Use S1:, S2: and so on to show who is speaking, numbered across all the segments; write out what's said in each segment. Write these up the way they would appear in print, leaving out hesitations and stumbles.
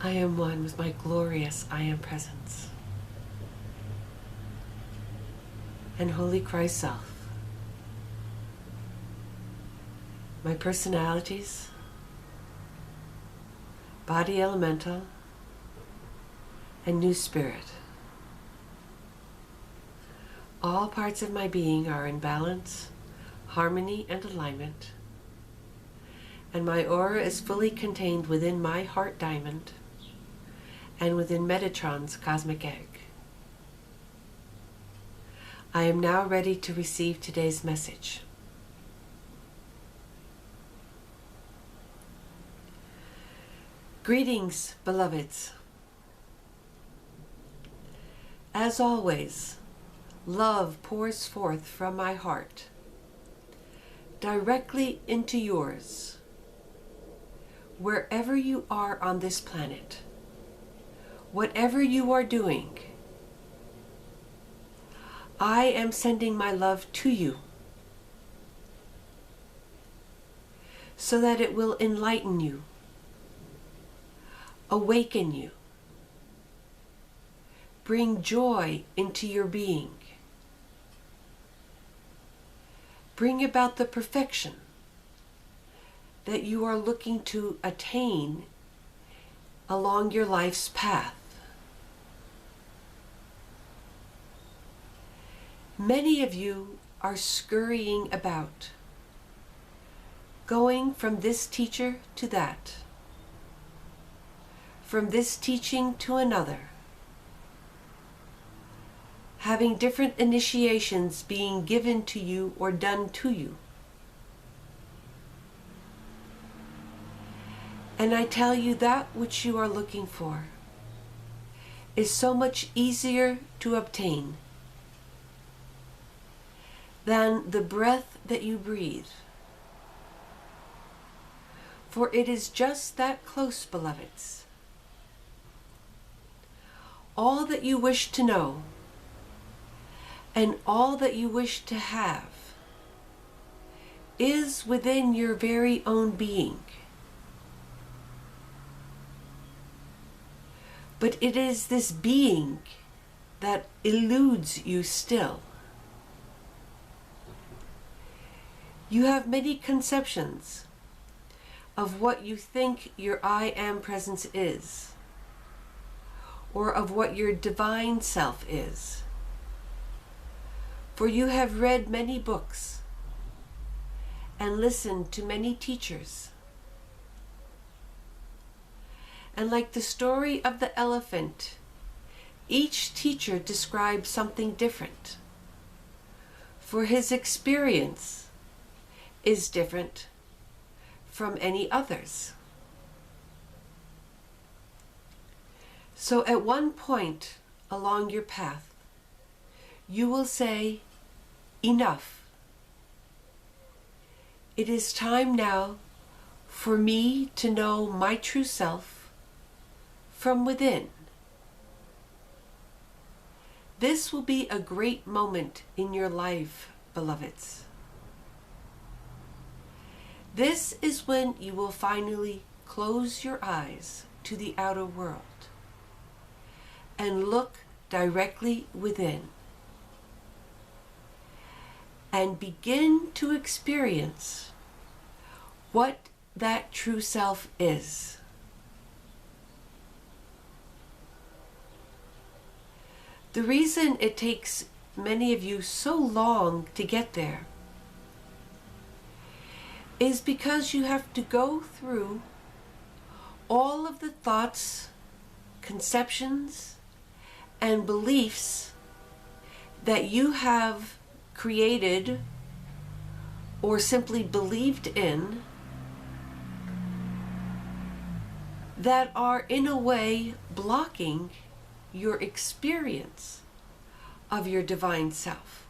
S1: I am one with my glorious I Am presence and Holy Christ Self. My personalities, body elemental, and new spirit. All parts of my being are in balance, harmony, and alignment, and my aura is fully contained within my heart diamond and within Metatron's cosmic egg. I am now ready to receive today's message. Greetings, beloveds. As always, love pours forth from my heart directly into yours, wherever you are on this planet, whatever you are doing. I am sending my love to you so that it will enlighten you, awaken you, bring joy into your being, bring about the perfection that you are looking to attain along your life's path. Many of you are scurrying about, going from this teacher to that, from this teaching to another, having different initiations being given to you or done to you. And I tell you, that which you are looking for is so much easier to obtain than the breath that you breathe. For it is just that close, beloveds. All that you wish to know and all that you wish to have is within your very own being. But it is this being that eludes you still. You have many conceptions of what you think your I Am presence is, or of what your divine self is. For you have read many books and listened to many teachers. And like the story of the elephant, each teacher describes something different. For his experience is different from any others. So at one point along your path, you will say, enough. It is time now for me to know my true self from within. This will be a great moment in your life, beloveds. This is when you will finally close your eyes to the outer world and look directly within and begin to experience what that true self is. The reason it takes many of you so long to get there is because you have to go through all of the thoughts, conceptions, and beliefs that you have created or simply believed in that are in a way blocking your experience of your divine self.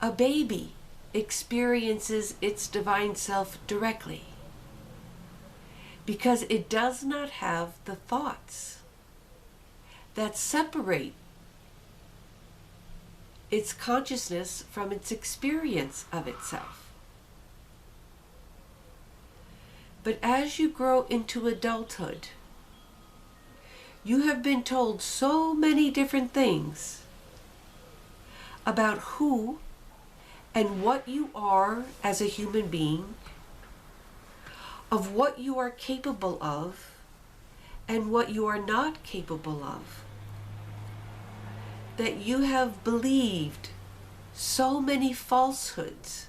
S1: A baby experiences its divine self directly because it does not have the thoughts that separate its consciousness from its experience of itself. But as you grow into adulthood, you have been told so many different things about who and what you are as a human being, of what you are capable of and what you are not capable of, that you have believed so many falsehoods.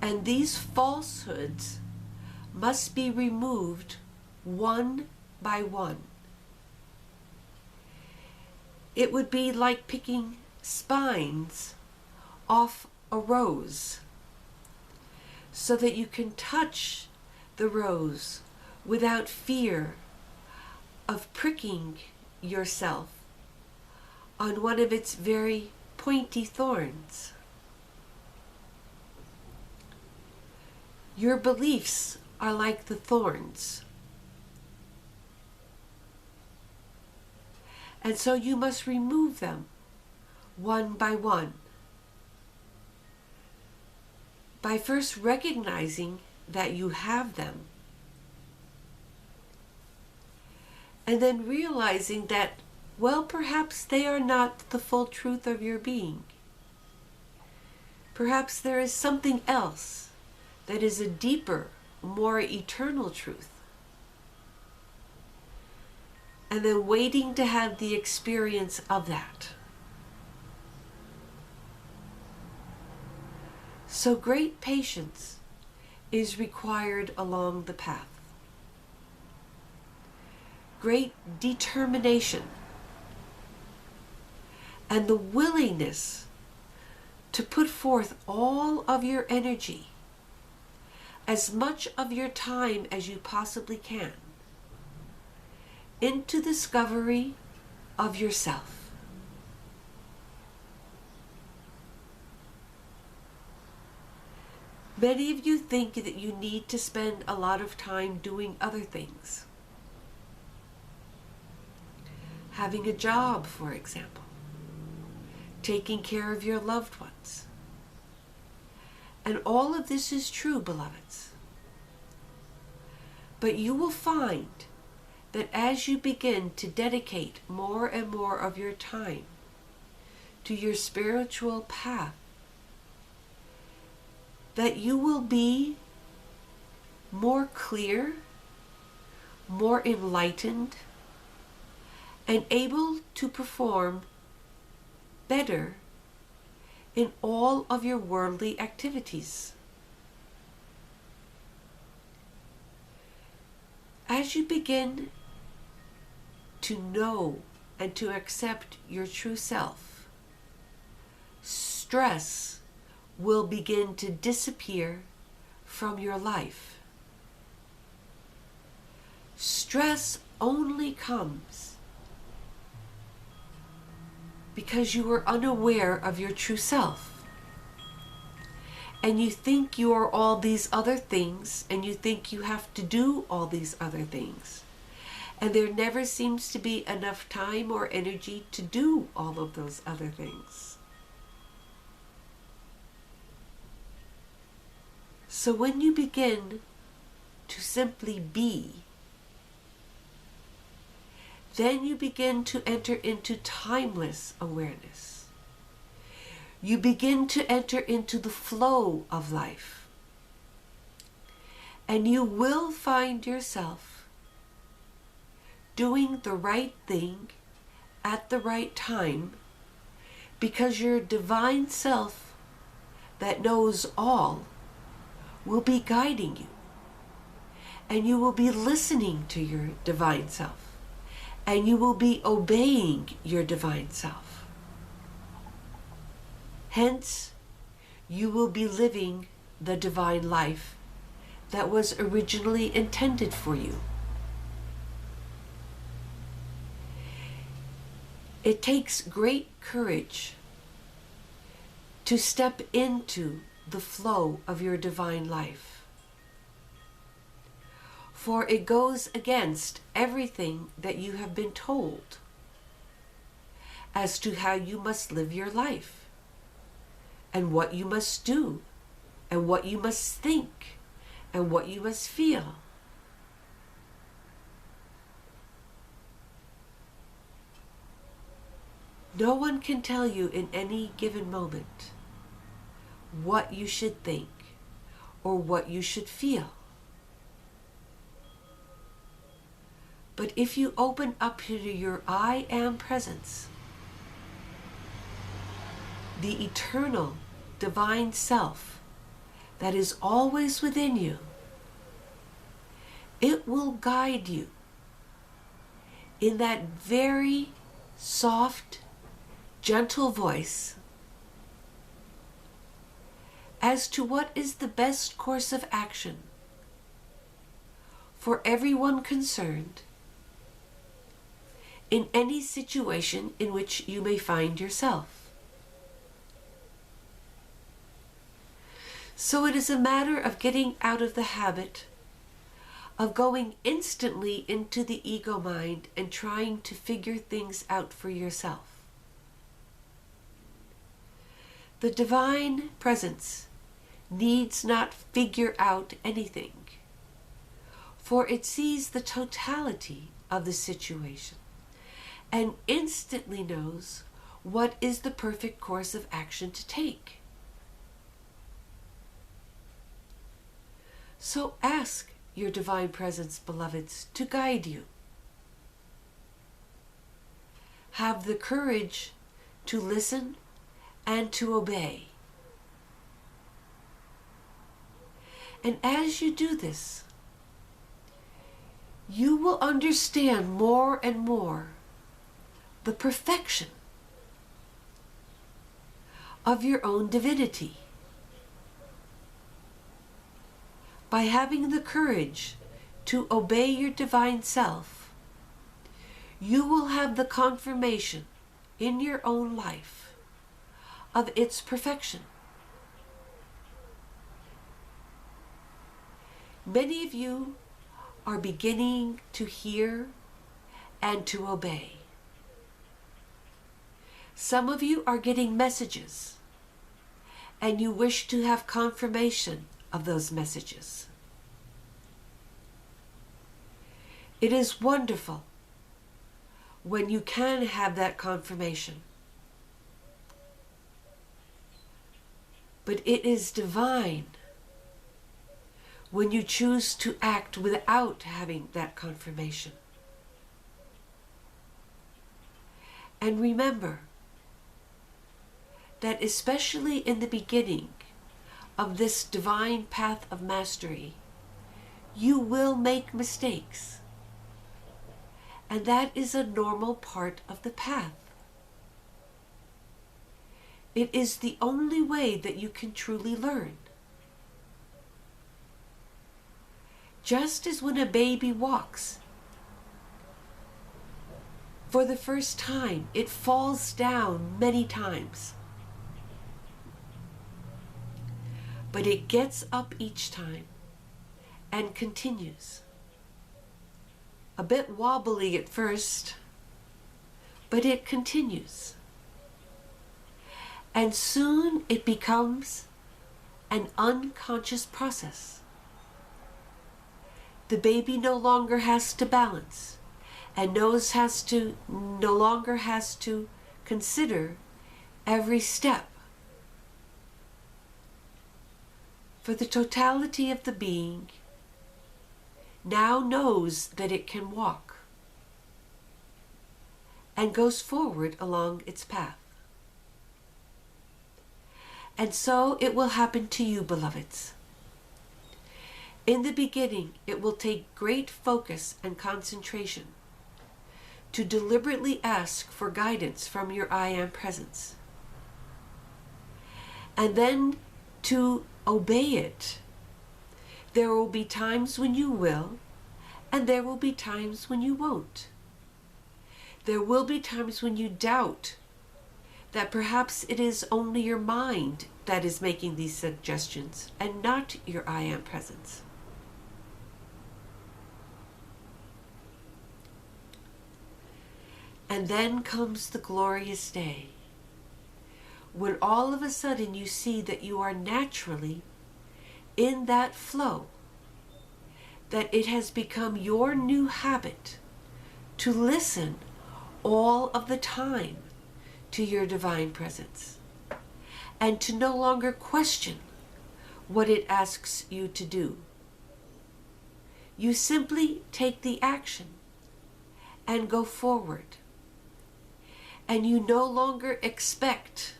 S1: And these falsehoods must be removed one by one. It would be like picking spines off a rose so that you can touch the rose without fear of pricking yourself on one of its very pointy thorns. Your beliefs are like the thorns. And so you must remove them one by one, by first recognizing that you have them, and then realizing that, well, perhaps they are not the full truth of your being. Perhaps there is something else that is a deeper, more eternal truth. And then waiting to have the experience of that. So great patience is required along the path. Great determination and the willingness to put forth all of your energy, as much of your time as you possibly can, into discovery of yourself. Many of you think that you need to spend a lot of time doing other things. Having a job, for example. Taking care of your loved ones. And all of this is true, beloveds. But you will find that as you begin to dedicate more and more of your time to your spiritual path, that you will be more clear, more enlightened, and able to perform better in all of your worldly activities. As you begin to know and to accept your true self, stress will begin to disappear from your life. Stress only comes because you are unaware of your true self. And you think you are all these other things, and you think you have to do all these other things. And there never seems to be enough time or energy to do all of those other things. So when you begin to simply be, then you begin to enter into timeless awareness. You begin to enter into the flow of life. And you will find yourself doing the right thing at the right time, because your divine self that knows all will be guiding you. And you will be listening to your divine self. And you will be obeying your divine self. Hence, you will be living the divine life that was originally intended for you. It takes great courage to step into the flow of your divine life, for it goes against everything that you have been told as to how you must live your life, and what you must do, and what you must think, and what you must feel. No one can tell you in any given moment what you should think or what you should feel. But if you open up to your I am presence, the eternal divine self that is always within you, it will guide you in that very soft, gentle voice as to what is the best course of action for everyone concerned in any situation in which you may find yourself. So it is a matter of getting out of the habit of going instantly into the ego mind and trying to figure things out for yourself. The divine presence needs not figure out anything, for it sees the totality of the situation and instantly knows what is the perfect course of action to take. So ask your divine presence, beloveds, to guide you. Have the courage to listen and to obey. And as you do this, you will understand more and more the perfection of your own divinity. By having the courage to obey your divine self, you will have the confirmation in your own life of its perfection. Many of you are beginning to hear and to obey. Some of you are getting messages, and you wish to have confirmation of those messages. It is wonderful when you can have that confirmation. But it is divine when you choose to act without having that confirmation. And remember that especially in the beginning of this divine path of mastery, you will make mistakes. And that is a normal part of the path. It is the only way that you can truly learn. Just as when a baby walks, for the first time, it falls down many times. But it gets up each time and continues. A bit wobbly at first, but it continues. And soon it becomes an unconscious process. The baby no longer has to balance and no longer has to consider every step. For the totality of the being now knows that it can walk and goes forward along its path. And so it will happen to you, beloveds. In the beginning, it will take great focus and concentration to deliberately ask for guidance from your I Am presence, and then to obey it. There will be times when you will, and there will be times when you won't. There will be times when you doubt that perhaps it is only your mind that is making these suggestions and not your I Am presence. And then comes the glorious day, when all of a sudden you see that you are naturally in that flow that it has become your new habit to listen all of the time to your divine presence and to no longer question what it asks you to do. You simply take the action and go forward. And you no longer expect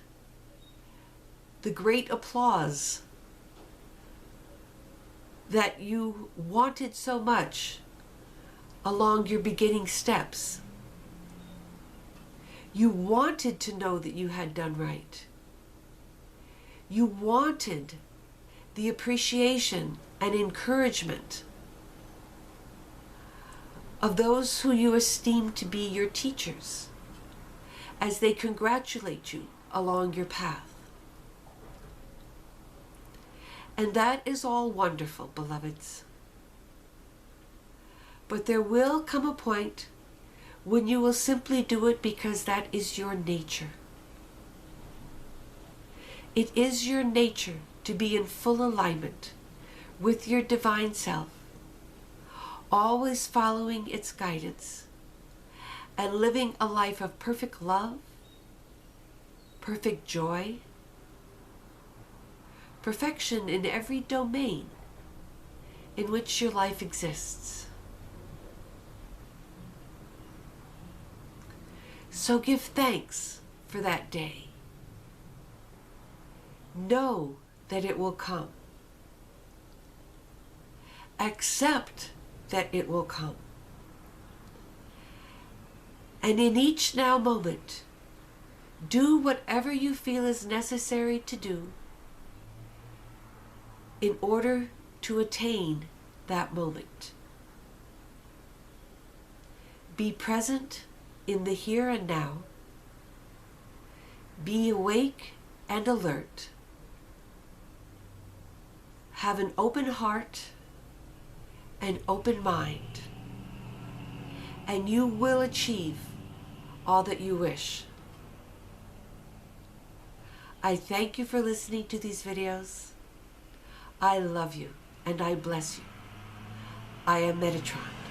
S1: the great applause that you wanted so much along your beginning steps. You wanted to know that you had done right. You wanted the appreciation and encouragement of those who you esteem to be your teachers as they congratulate you along your path. And that is all wonderful, beloveds. But there will come a point when you will simply do it because that is your nature. It is your nature to be in full alignment with your divine self, always following its guidance and living a life of perfect love, perfect joy, perfection in every domain in which your life exists. So give thanks for that day. Know that it will come. Accept that it will come. And in each now moment, do whatever you feel is necessary to do in order to attain that moment. Be present in the here and now. Be awake and alert. Have an open heart and open mind, and you will achieve all that you wish. I thank you for listening to these videos. I love you and I bless you. I am Metatron.